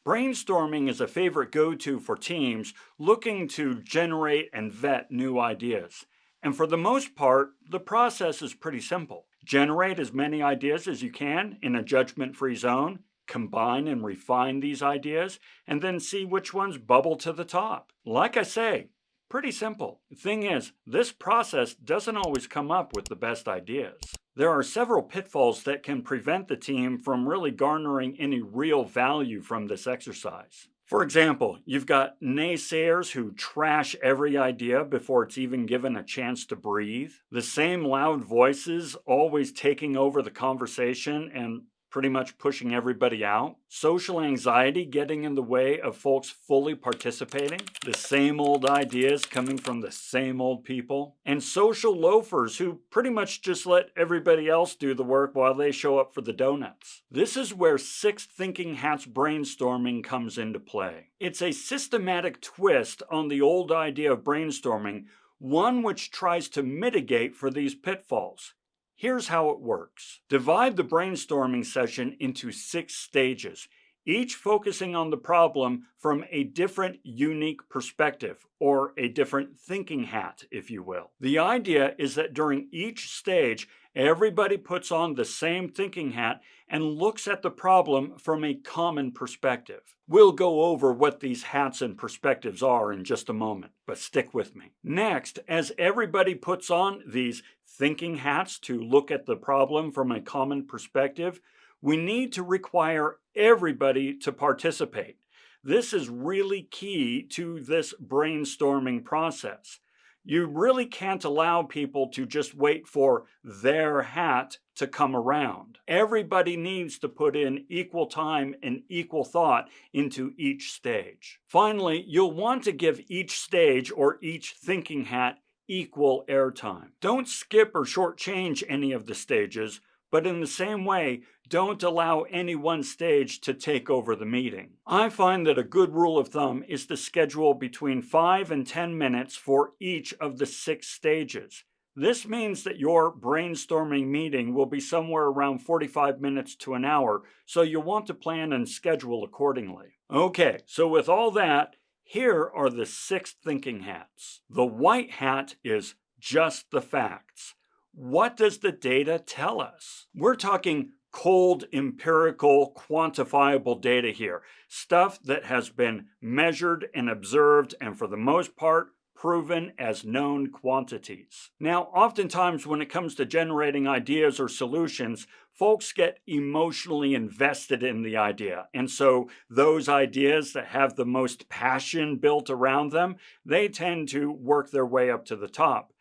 Brainstorming is a favorite go-to for teams looking to generate and vet new ideas. And for the most part, the process is pretty simple. Generate as many ideas as you can in a judgment-free zone, combine and refine these ideas, and then see which ones bubble to the top. Like I say, pretty simple. The thing is, this process doesn't always come up with the best ideas. There are several pitfalls that can prevent the team from really garnering any real value from this exercise. For example, you've got naysayers who trash every idea before it's even given a chance to breathe. The same loud voices always taking over the conversation and pretty much pushing everybody out. Social anxiety getting in the way of folks fully participating. The same old ideas coming from the same old people. And social loafers who pretty much just let everybody else do the work while they show up for the donuts. This is where Six Thinking Hats brainstorming comes into play. It's a systematic twist on the old idea of brainstorming, one which tries to mitigate for these pitfalls. Here's how it works. Divide the brainstorming session into 6 stages, each focusing on the problem from a different, unique perspective, or a different thinking hat, if you will. The idea is that during each stage, everybody puts on the same thinking hat and looks at the problem from a common perspective. We'll go over what these hats and perspectives are in just a moment, but stick with me. Next, as everybody puts on these thinking hats to look at the problem from a common perspective, we need to require everybody to participate. This is really key to this brainstorming process. You really can't allow people to just wait for their hat to come around. Everybody needs to put in equal time and equal thought into each stage. Finally, you'll want to give each stage or each thinking hat equal airtime. Don't skip or shortchange any of the stages, but in the same way, don't allow any one stage to take over the meeting. I find that a good rule of thumb is to schedule between 5 and 10 minutes for each of the 6 stages. This means that your brainstorming meeting will be somewhere around 45 minutes to an hour, so you'll want to plan and schedule accordingly. Okay, so with all that, here are the 6 thinking hats. The white hat is just the facts. What does the data tell us? We're talking cold, empirical, quantifiable data here. Stuff that has been measured and observed and for the most part proven as known quantities. Now, oftentimes when it comes to generating ideas or solutions, folks get emotionally invested in the idea. And so those ideas that have the most passion built around them, they tend to work their way up to the top.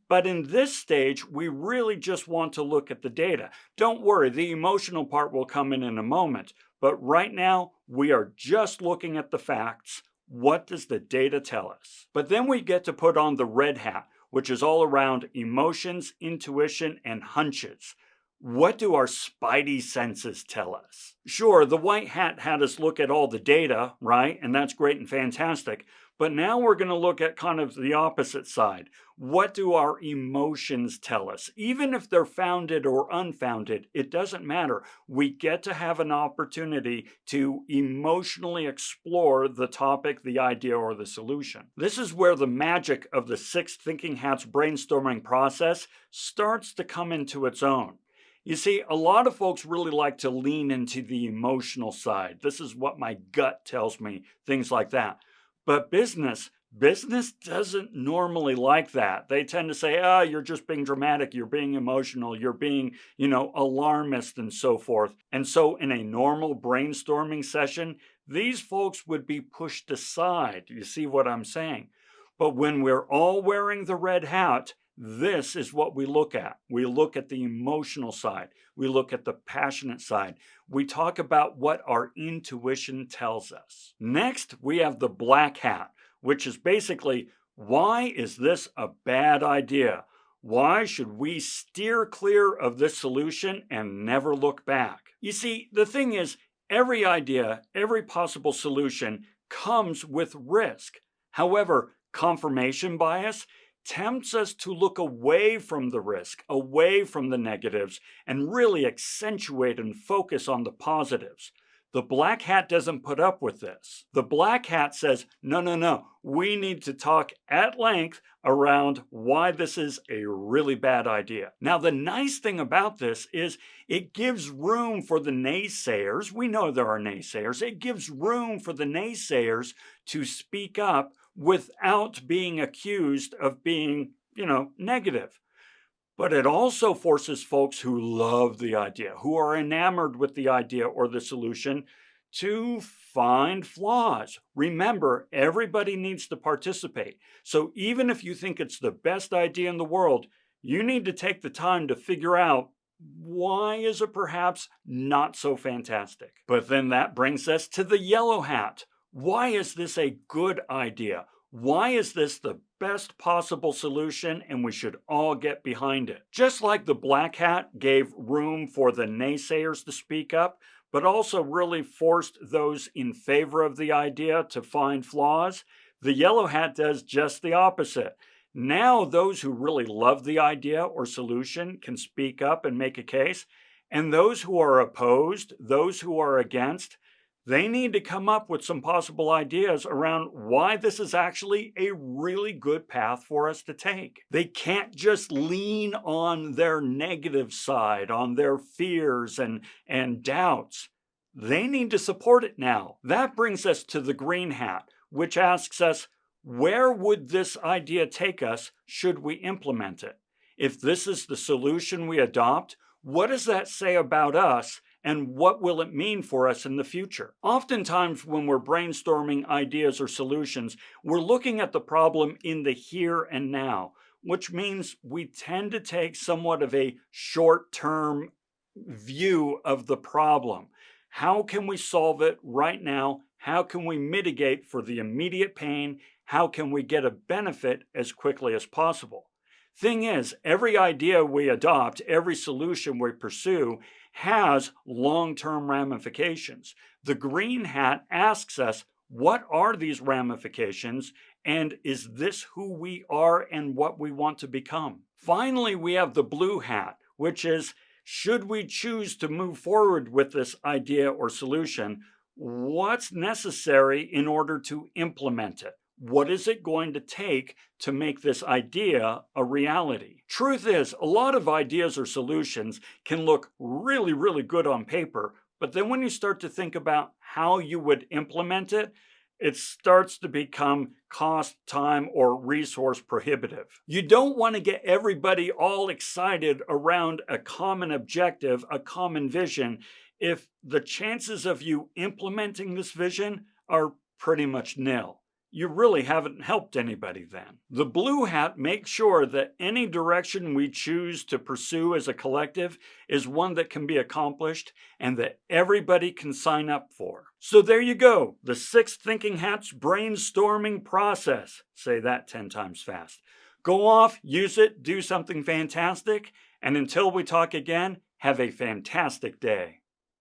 But in this stage, we really just want to look at the data. Don't worry, the emotional part will come in a moment. But right now, we are just looking at the facts. What does the data tell us? But then we get to put on the red hat, which is all around emotions, intuition, and hunches. What do our spidey senses tell us? Sure, the white hat had us look at all the data, right? And that's great and fantastic. But now we're going to look at kind of the opposite side. What do our emotions tell us? Even if they're founded or unfounded, it doesn't matter. We get to have an opportunity to emotionally explore the topic, the idea, or the solution. This is where the magic of the 6 Thinking Hats brainstorming process starts to come into its own. You see, a lot of folks really like to lean into the emotional side. This is what my gut tells me, things like that. But business doesn't normally like that. They tend to say, you're just being dramatic, you're being emotional, you're being, alarmist and so forth. And so in a normal brainstorming session, these folks would be pushed aside. You see what I'm saying? But when we're all wearing the red hat, this is what we look at. We look at the emotional side. We look at the passionate side. We talk about what our intuition tells us. Next, we have the black hat, which is basically, why is this a bad idea? Why should we steer clear of this solution and never look back? You see, the thing is, every idea, every possible solution comes with risk. However, confirmation bias tempts us to look away from the risk, away from the negatives, and really accentuate and focus on the positives. The black hat doesn't put up with this. The black hat says, no, no, no, we need to talk at length around why this is a really bad idea. Now, the nice thing about this is it gives room for the naysayers. We know there are naysayers. It gives room for the naysayers to speak up without being accused of being, negative. But it also forces folks who love the idea, who are enamored with the idea or the solution, to find flaws. Remember, everybody needs to participate. So even if you think it's the best idea in the world, you need to take the time to figure out, why is it perhaps not so fantastic? But then that brings us to the yellow hat. Why is this a good idea? Why is this the best possible solution and we should all get behind it? Just like the black hat gave room for the naysayers to speak up, but also really forced those in favor of the idea to find flaws, the yellow hat does just the opposite. Now those who really love the idea or solution can speak up and make a case, and those who are opposed, those who are against, they need to come up with some possible ideas around why this is actually a really good path for us to take. They can't just lean on their negative side, on their fears and doubts. They need to support it now. That brings us to the green hat, which asks us, where would this idea take us should we implement it? If this is the solution we adopt, what does that say about us? And what will it mean for us in the future? Oftentimes, when we're brainstorming ideas or solutions, we're looking at the problem in the here and now, which means we tend to take somewhat of a short-term view of the problem. How can we solve it right now? How can we mitigate for the immediate pain? How can we get a benefit as quickly as possible? Thing is, every idea we adopt, every solution we pursue, has long-term ramifications. The green hat asks us, what are these ramifications, and is this who we are and what we want to become? Finally, we have the blue hat, which is, should we choose to move forward with this idea or solution, what's necessary in order to implement it? What is it going to take to make this idea a reality? Truth is, a lot of ideas or solutions can look really, really good on paper, but then when you start to think about how you would implement it, it starts to become cost, time, or resource prohibitive. You don't want to get everybody all excited around a common objective, a common vision, if the chances of you implementing this vision are pretty much nil. You really haven't helped anybody then. The blue hat makes sure that any direction we choose to pursue as a collective is one that can be accomplished and that everybody can sign up for. So there you go, the 6 Thinking Hats brainstorming process. Say that 10 times fast. Go off, use it, do something fantastic, and until we talk again, have a fantastic day.